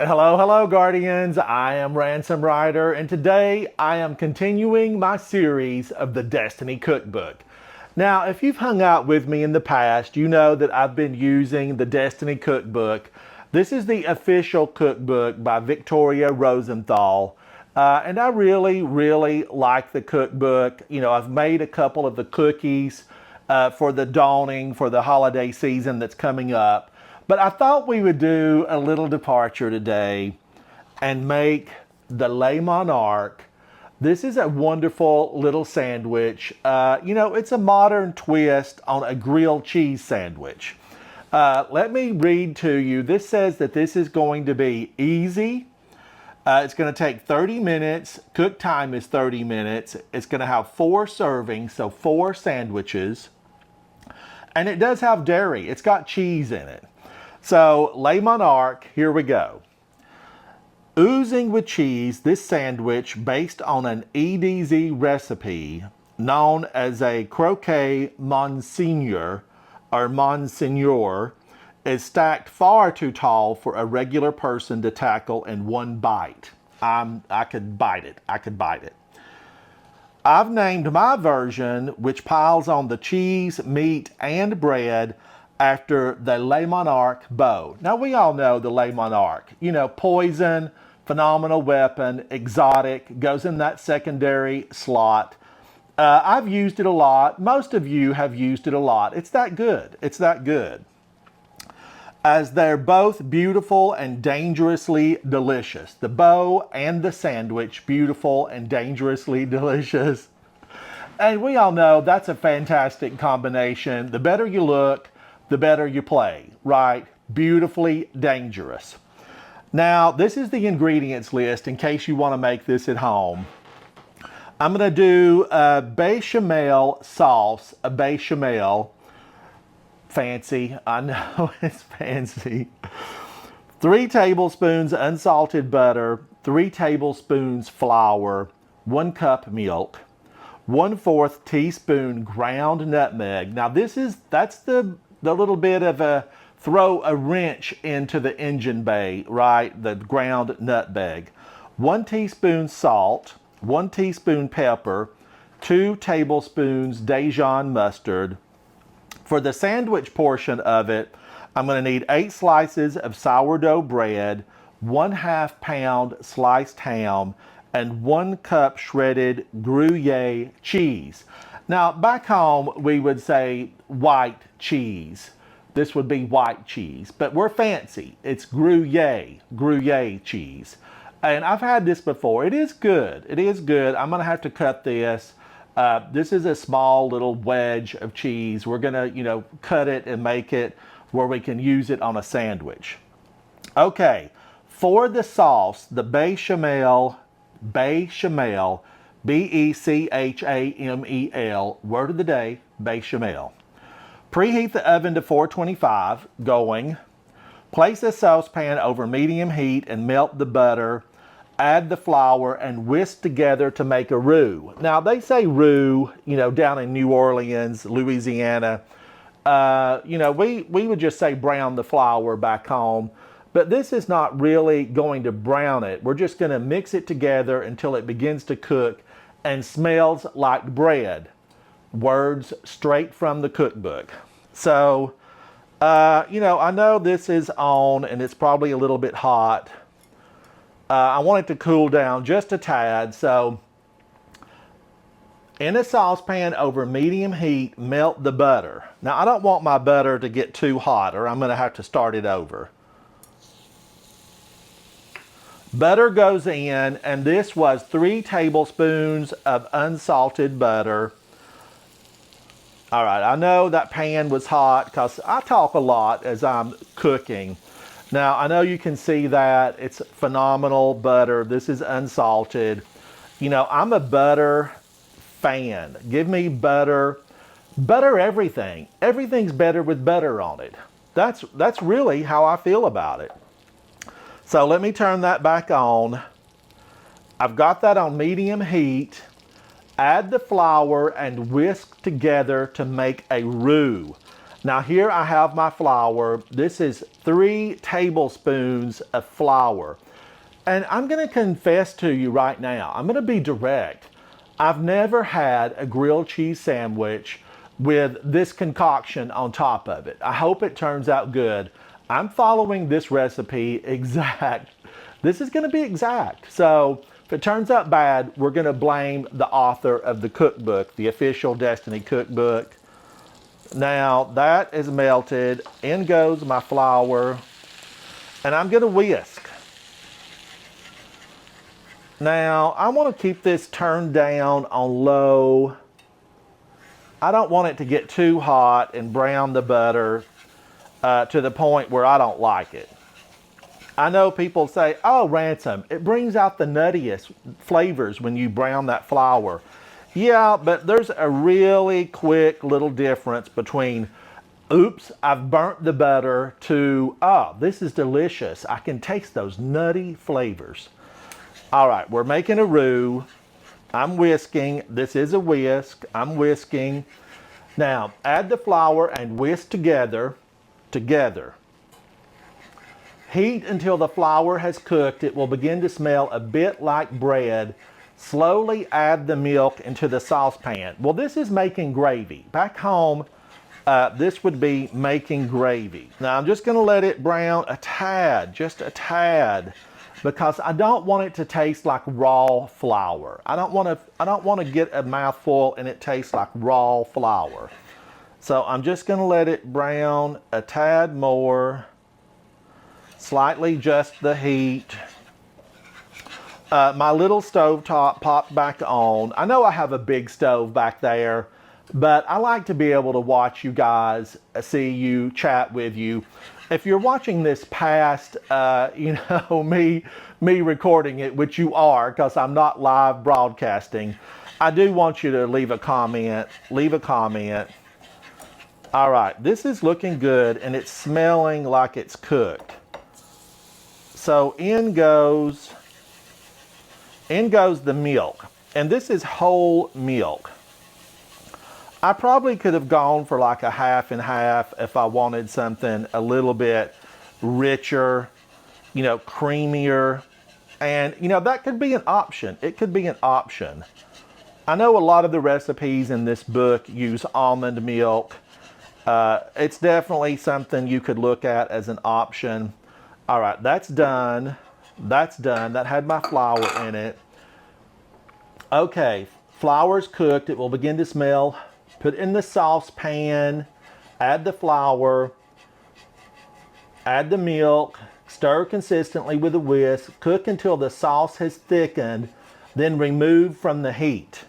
Hello, Guardians. I am Ransom Rider, and today I am continuing my series of the Destiny Cookbook. Now, if you've hung out with me in the past, you know that I've been using the Destiny Cookbook. This is the official cookbook by Victoria Rosenthal. And I really like the cookbook. You know, I've made a couple of the cookies for the dawning, for the holiday season that's coming up. But I thought we would do a little departure today and make the Le Monarque. This is a wonderful little sandwich. It's a modern twist on a grilled cheese sandwich. Let me read to you. This says that this is going to be easy. It's going to take 30 minutes. Cook time is 30 minutes. It's going to have 4 servings, so 4 sandwiches. And it does have dairy. It's got cheese in it. So, Le Monarque, here we go. Oozing with cheese, this sandwich, based on an EDZ recipe known as a croquet Monsignor, is stacked far too tall for a regular person to tackle in one bite. I could bite it. I've named my version, which piles on the cheese, meat, and bread, after the Le Monarque bow. Now, we all know the Le Monarque. You know, poison, phenomenal weapon, exotic, goes in that secondary slot. I've used it a lot. Most of you have used it a lot. It's that good. As they're both beautiful and dangerously delicious. The bow and the sandwich, beautiful and dangerously delicious. And we all know that's a fantastic combination. The better you look, the better you play, right? Beautifully dangerous. Now, this is the ingredients list in case you want to make this at home. I'm going to do a béchamel sauce, a béchamel. Fancy, I know it's fancy. 3 tablespoons unsalted butter, 3 tablespoons flour, 1 cup milk, 1/4 teaspoon ground nutmeg. Now that's the little bit of a throw a wrench into the engine bay, right? The ground nutmeg. 1 teaspoon salt, 1 teaspoon pepper, 2 tablespoons Dijon mustard. For the sandwich portion of it, I'm going to need 8 slices of sourdough bread, 1/2 pound sliced ham, and 1 cup shredded gruyere cheese. Now, back home, we would say white cheese. This would be white cheese, but we're fancy. It's gruyere cheese. And I've had this before. It is good. I'm going to have to cut this. This is a small little wedge of cheese. We're going to, cut it and make it where we can use it on a sandwich. Okay, for the sauce, the béchamel, Bechamel, word of the day, béchamel. Preheat the oven to 425, going. Place a saucepan over medium heat and melt the butter. Add the flour and whisk together to make a roux. Now, they say roux, down in New Orleans, Louisiana. We would just say brown the flour back home. But this is not really going to brown it. We're just going to mix it together until it begins to cook and smells like bread. Words straight from the cookbook. So, I know this is on and it's probably a little bit hot. I want it to cool down just a tad. So, in a saucepan over medium heat, melt the butter. Now, I don't want my butter to get too hot or I'm going to have to start it over. Butter goes in, and this was 3 tablespoons of unsalted butter. All right, I know that pan was hot because I talk a lot as I'm cooking. Now, I know you can see that. It's phenomenal butter. This is unsalted. I'm a butter fan. Give me butter. Butter everything. Everything's better with butter on it. That's really how I feel about it. So let me turn that back on. I've got that on medium heat. Add the flour and whisk together to make a roux. Now here I have my flour. This is 3 tablespoons of flour. And I'm going to confess to you right now, I'm going to be direct. I've never had a grilled cheese sandwich with this concoction on top of it. I hope it turns out good. I'm following this recipe exact. This is going to be exact. So if it turns out bad, we're going to blame the author of the cookbook, the official Destiny cookbook. Now that is melted. In goes my flour. And I'm going to whisk. Now, I want to keep this turned down on low. I don't want it to get too hot and brown the butter to the point where I don't like it. I know people say, oh, Ransom, it brings out the nuttiest flavors when you brown that flour. Yeah, but there's a really quick little difference between, oops, I've burnt the butter, to, oh, this is delicious. I can taste those nutty flavors. All right, we're making a roux. I'm whisking. This is a whisk. I'm whisking. Now, add the flour and whisk together. Heat until the flour has cooked. It will begin to smell a bit like bread. Slowly add the milk into the saucepan. Well, this is making gravy. Back home, this would be making gravy. Now, I'm just going to let it brown a tad, just a tad, because I don't want it to taste like raw flour. I don't want to get a mouthful and it tastes like raw flour. So I'm just going to let it brown a tad more. Slightly adjust the heat. My little stove top popped back on. I know I have a big stove back there, but I like to be able to watch you guys, see you, chat with you. If you're watching this past, me recording it, which you are, because I'm not live broadcasting, I do want you to leave a comment. Leave a comment. All right, this is looking good, and it's smelling like it's cooked. So in goes the milk, and this is whole milk. I probably could have gone for like a half and half if I wanted something a little bit richer, creamier. And, that could be an option. It could be an option. I know a lot of the recipes in this book use almond milk. It's definitely something you could look at as an option. All right, that's done. That's done. That had my flour in it. Okay, flour's cooked. It will begin to smell. Put in the saucepan, add the flour, add the milk, stir consistently with a whisk, cook until the sauce has thickened, then remove from the heat.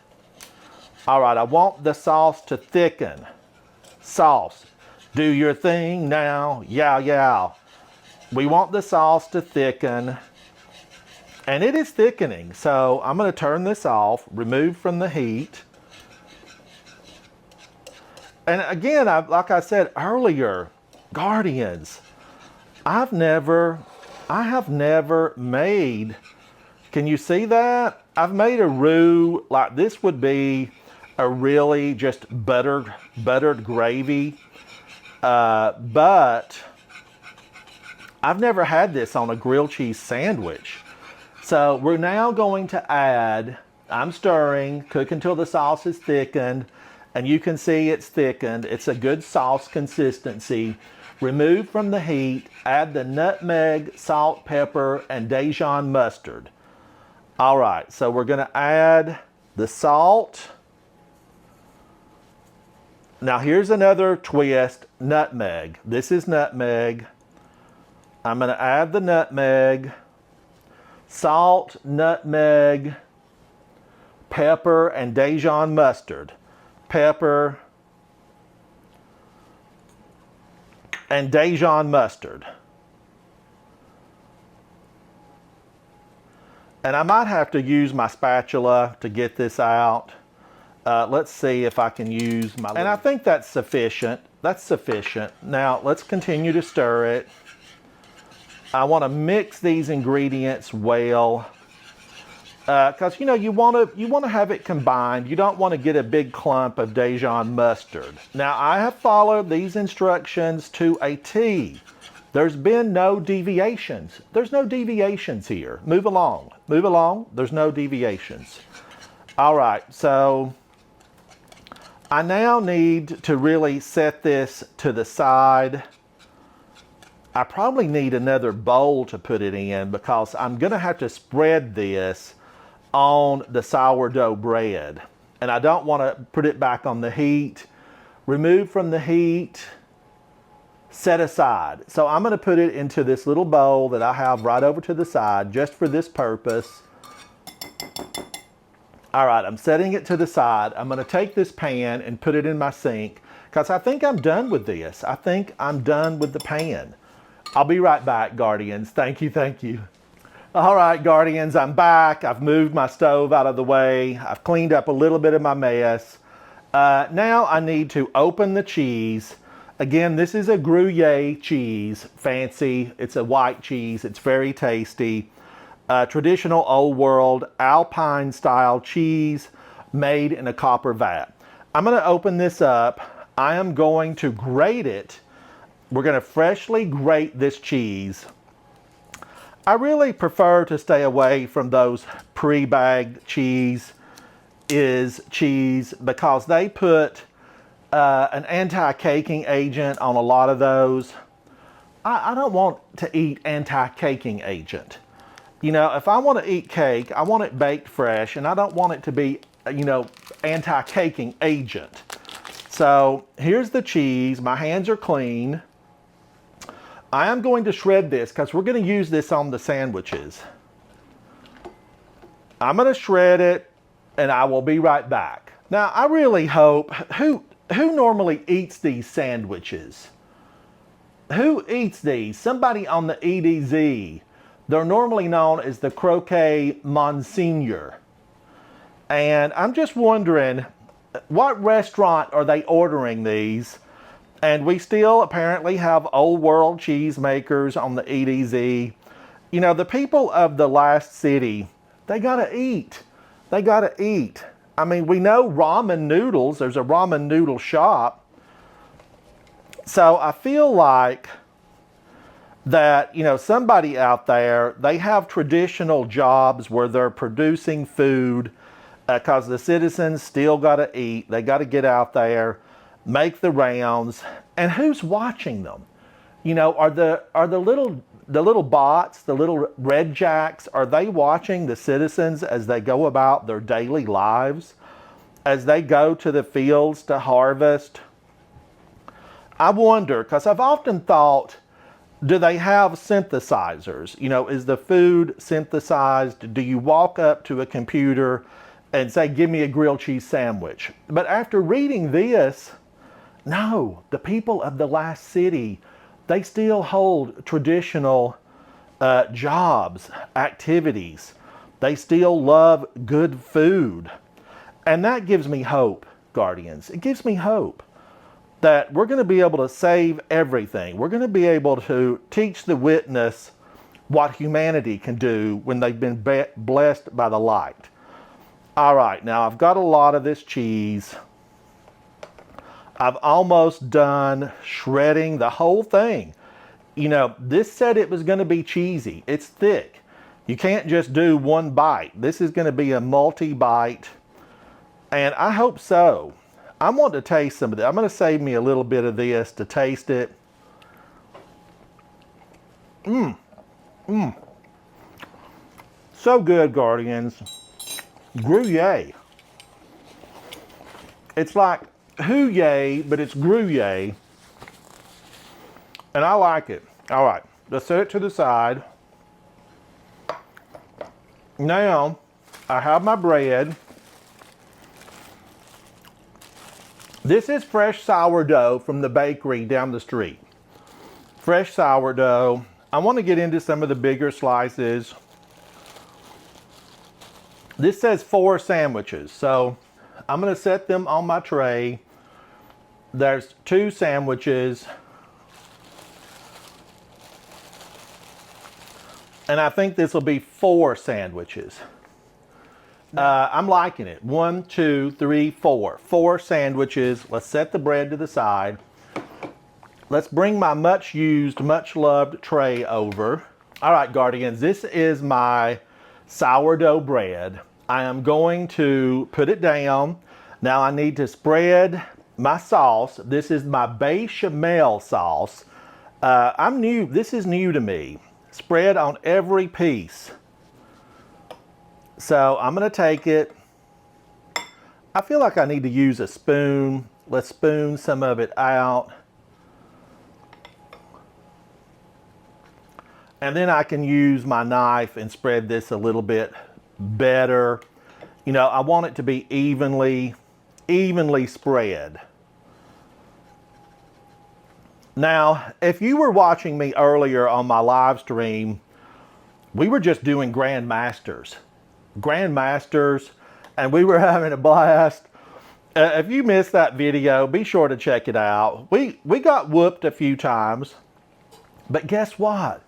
All right, I want the sauce to thicken. Sauce, do your thing now, yow yow. We want the sauce to thicken, and it is thickening. So I'm going to turn this off, remove from the heat. And again, like I said earlier, Guardians, I have never made, can you see that? I've made a roux, like this would be a really just buttered gravy. But I've never had this on a grilled cheese sandwich. So we're now going to add, I'm stirring, cook until the sauce is thickened. And you can see it's thickened. It's a good sauce consistency. Remove from the heat. Add the nutmeg, salt, pepper, and Dijon mustard. All right, so we're going to add the salt. Now here's another twist, nutmeg. This is nutmeg. I'm going to add the nutmeg, salt, nutmeg, pepper, and Dijon mustard. Pepper, and Dijon mustard. And I might have to use my spatula to get this out. Let's see if I can use my... And I think that's sufficient. That's sufficient. Now, let's continue to stir it. I want to mix these ingredients well. because you want to have it combined. You don't want to get a big clump of Dijon mustard. Now I have followed these instructions to a T. There's been no deviations. There's no deviations here. Move along. Move along. There's no deviations. All right, so I now need to really set this to the side. I probably need another bowl to put it in because I'm going to have to spread this on the sourdough bread. And I don't want to put it back on the heat. Remove from the heat. Set aside. So I'm going to put it into this little bowl that I have right over to the side just for this purpose. All right, I'm setting it to the side. I'm going to take this pan and put it in my sink because I think I'm done with this. I think I'm done with the pan. I'll be right back, Guardians. Thank you, thank you. All right, Guardians, I'm back. I've moved my stove out of the way. I've cleaned up a little bit of my mess. Now I need to open the cheese. Again, this is a Gruyere cheese, fancy. It's a white cheese. It's very tasty. Traditional old world Alpine style cheese made in a copper vat. I'm going to open this up. I am going to grate it. We're going to freshly grate this cheese. I really prefer to stay away from those pre-bagged cheese because they put an anti-caking agent on a lot of those. I don't want to eat anti-caking agent. If I want to eat cake, I want it baked fresh, and I don't want it to be, anti-caking agent. So here's the cheese. My hands are clean. I am going to shred this because we're going to use this on the sandwiches. I'm going to shred it, and I will be right back. Now, I really hope, who normally eats these sandwiches? Who eats these? Somebody on the EDZ. They're normally known as the Croquet Monsignor. And I'm just wondering, what restaurant are they ordering these? And we still apparently have old world cheesemakers on the EDZ. The people of the last city, they gotta eat. They gotta eat. I mean, we know ramen noodles. There's a ramen noodle shop. So I feel like that, somebody out there, they have traditional jobs where they're producing food because the citizens still got to eat. They got to get out there, make the rounds. And who's watching them? Are the little bots, the little red jacks, are they watching the citizens as they go about their daily lives, as they go to the fields to harvest? I wonder, because I've often thought, do they have synthesizers? Is the food synthesized? Do you walk up to a computer and say, give me a grilled cheese sandwich? But after reading this, no, the people of the last city, they still hold traditional jobs, activities. They still love good food. And that gives me hope, Guardians. It gives me hope that we're going to be able to save everything. We're going to be able to teach the witness what humanity can do when they've been blessed by the light. All right, now I've got a lot of this cheese. I've almost done shredding the whole thing. This said it was going to be cheesy. It's thick. You can't just do one bite. This is going to be a multi-bite, and I hope so. I want to taste some of it. I'm going to save me a little bit of this to taste it. So good, Guardians. Gruyere. It's like Huye, but it's Gruyere. And I like it. All right, let's set it to the side. Now, I have my bread. This is fresh sourdough from the bakery down the street. Fresh sourdough. I want to get into some of the bigger slices. This says 4 sandwiches, so I'm going to set them on my tray. There's 2 sandwiches. And I think this will be 4 sandwiches. I'm liking it. 1, 2, 3, 4. 4 sandwiches. Let's set the bread to the side. Let's bring my much used, much loved tray over. All right, Guardians, this is my sourdough bread. I am going to put it down. Now I need to spread my sauce. This is my béchamel sauce. I'm new, this is new to me. Spread on every piece. So I'm gonna take it. I feel like I need to use a spoon. Let's spoon some of it out. And then I can use my knife and spread this a little bit better. You know, I want it to be evenly spread. Now, if you were watching me earlier on my live stream, we were just doing Grandmasters, and we were having a blast. If you missed that video, be sure to check it out. We got whooped a few times, but guess what?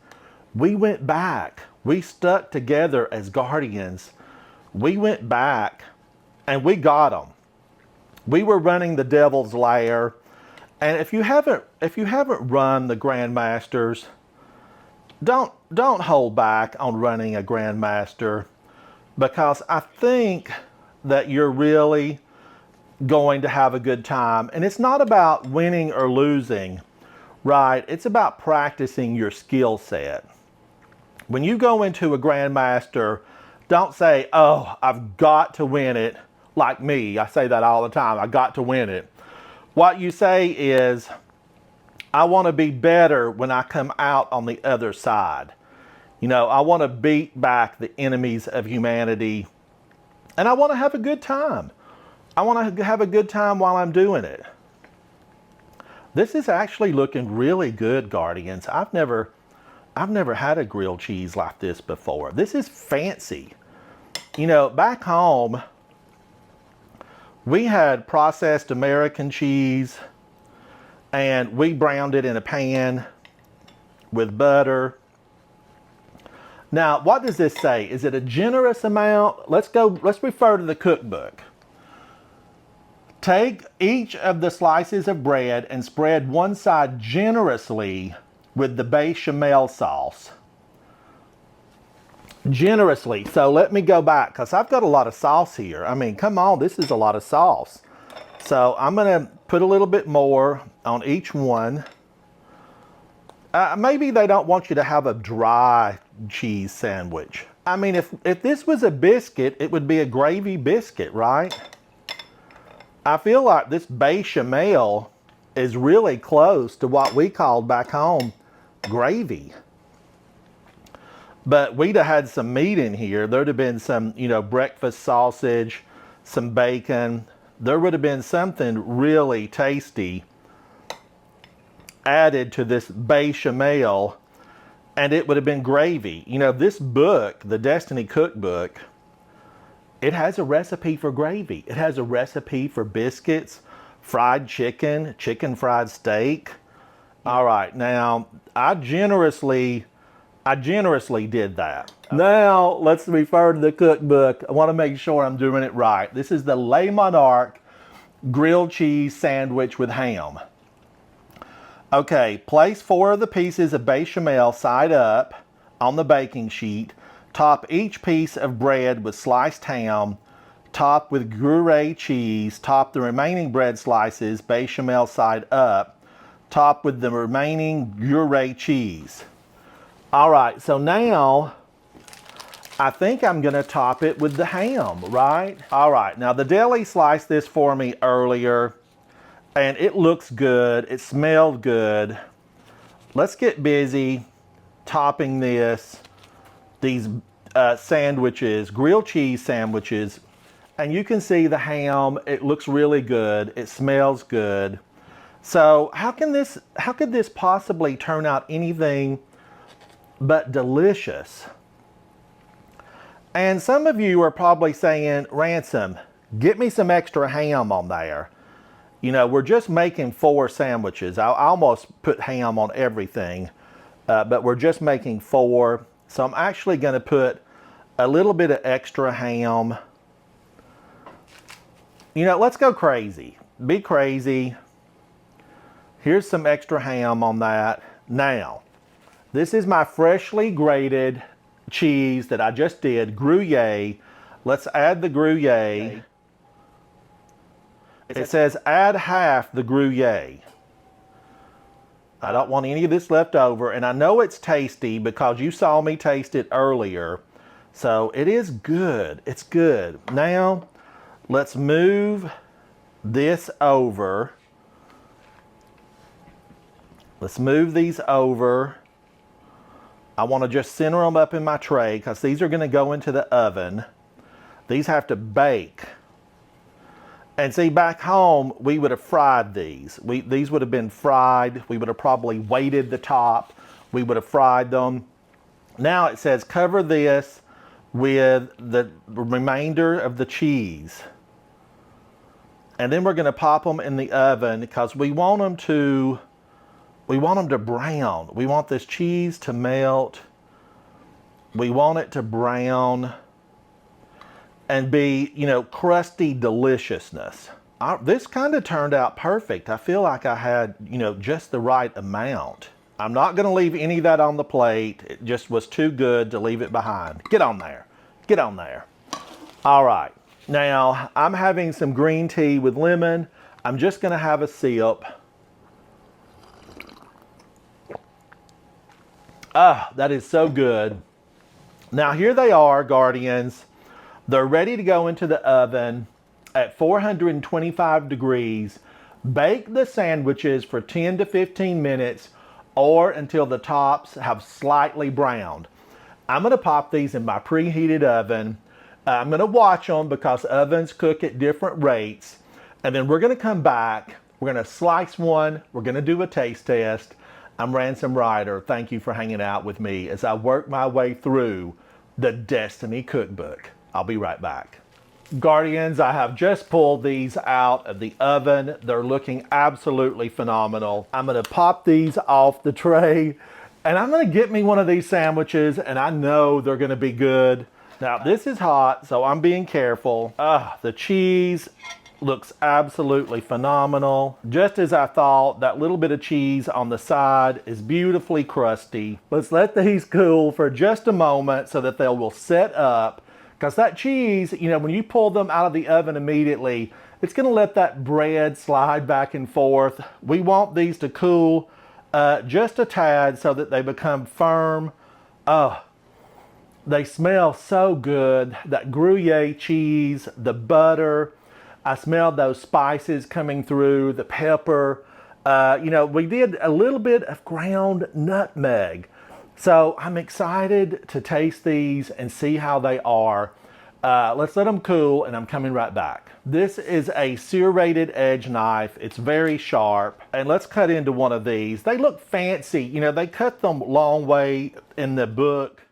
We went back. We stuck together as Guardians. We went back and we got them. We were running the Devil's Lair. And if you haven't run the Grandmasters, don't hold back on running a Grandmaster, because I think that you're really going to have a good time. And it's not about winning or losing, right? It's about practicing your skill set. When you go into a Grandmaster, don't say, oh, I've got to win it. Like me, I say that all the time, I got to win it. What you say is, I want to be better when I come out on the other side. You know, I want to beat back the enemies of humanity, and I want to have a good time. I want to have a good time while I'm doing it. This is actually looking really good, Guardians. I've never had a grilled cheese like this before. This is fancy. You know, back home, we had processed American cheese, and we browned it in a pan with butter. Now, what does this say? Is it a generous amount? Let's refer to the cookbook. Take each of the slices of bread and spread one side generously with the bechamel sauce. Generously. So let me go back, because I've got a lot of sauce here. I mean, come on, this is a lot of sauce. So I'm going to put a little bit more on each one. Maybe they don't want you to have a dry cheese sandwich. I mean, if this was a biscuit, it would be a gravy biscuit, right? I feel like this bechamel is really close to what we called back home gravy. But we'd have had some meat in here. There'd have been some, you know, breakfast sausage, some bacon. There would have been something really tasty added to this bechamel, and it would have been gravy. You know, this book, the Destiny Cookbook, it has a recipe for gravy. It has a recipe for biscuits, fried chicken, chicken fried steak. All right, now I generously did that. Now let's refer to the cookbook. I want to make sure I'm doing it right. This is the Le Monarque grilled cheese sandwich with ham. Okay, place 4 of the pieces of bechamel side up on the baking sheet. Top each piece of bread with sliced ham. Top with gruyere cheese. Top the remaining bread slices bechamel side up. Top with the remaining gruyere cheese. All right, so now I think I'm gonna top it with the ham, right? All right, now the deli sliced this for me earlier, and it looks good, it smelled good. Let's get busy topping these sandwiches, grilled cheese sandwiches, and you can see the ham, it looks really good, it smells good. So how could this possibly turn out anything but delicious? And some of you are probably saying, Ransom, get me some extra ham on there. You know, we're just making 4 sandwiches. I almost put ham on everything, but we're just making 4. So I'm actually going to put a little bit of extra ham You know, let's go crazy. Be crazy. Here's some extra ham on that. Now, this is my freshly grated cheese that I just did, gruyere. Let's add the gruyere. It says add half the gruyere. I don't want any of this left over, and I know it's tasty because you saw me taste it earlier. So it is good. It's good. Now, let's move this over. Let's move these over. I want to just center them up in my tray because these are going to go into the oven. These have to bake. And see, back home, we would have fried these. These would have been fried. We would have probably weighted the top. We would have fried them. Now it says cover this with the remainder of the cheese. And then we're going to pop them in the oven because we want them to brown. We want this cheese to melt. We want it to brown and be, you know, crusty deliciousness. This kind of turned out perfect. I feel like I had, you know, just the right amount. I'm not going to leave any of that on the plate. It just was too good to leave it behind. Get on there. Get on there. All right. Now, I'm having some green tea with lemon. I'm just going to have a sip. Ah, that is so good. Now, here they are, Guardians. They're ready to go into the oven at 425 degrees. Bake the sandwiches for 10 to 15 minutes or until the tops have slightly browned. I'm going to pop these in my preheated oven. I'm going to watch them because ovens cook at different rates. And then we're going to come back. We're going to slice one. We're going to do a taste test. I'm Ransom Ryder. Thank you for hanging out with me as I work my way through the Destiny Cookbook. I'll be right back. Guardians, I have just pulled these out of the oven. They're looking absolutely phenomenal. I'm going to pop these off the tray and I'm going to get me one of these sandwiches, and I know they're going to be good. Now, this is hot, so I'm being careful. The cheese looks absolutely phenomenal. Just as I thought, that little bit of cheese on the side is beautifully crusty. Let's let these cool for just a moment so that they will set up. Because that cheese, you know, when you pull them out of the oven immediately, it's going to let that bread slide back and forth. We want these to cool just a tad so that they become firm. They smell so good. That Gruyere cheese, the butter. I smelled those spices coming through, the pepper. You know, we did a little bit of ground nutmeg. So I'm excited to taste these and see how they are. Let's let them cool and I'm coming right back. This is a serrated edge knife. It's very sharp. And let's cut into one of these. They look fancy. You know, they cut them long way in the book.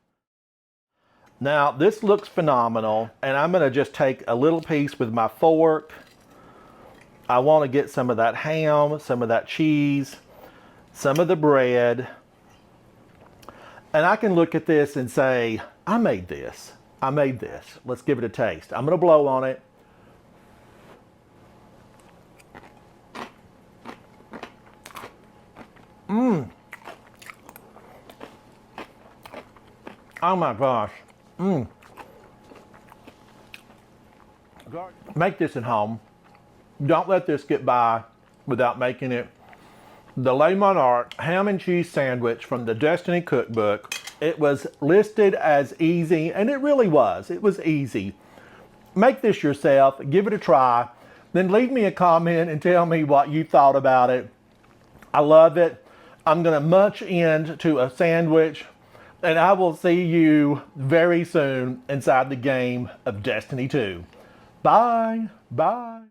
Now, this looks phenomenal. And I'm going to just take a little piece with my fork. I want to get some of that ham, some of that cheese, some of the bread. And I can look at this and say, I made this. I made this. Let's give it a taste. I'm going to blow on it. Oh my gosh. Make this at home. Don't let this get by without making it. The Le Monarque ham and cheese sandwich from the Destiny Cookbook. It was listed as easy, and it really was. It was easy. Make this yourself. Give it a try. Then leave me a comment and tell me what you thought about it. I love it. I'm going to munch into a sandwich, and I will see you very soon inside the game of Destiny 2. Bye. Bye.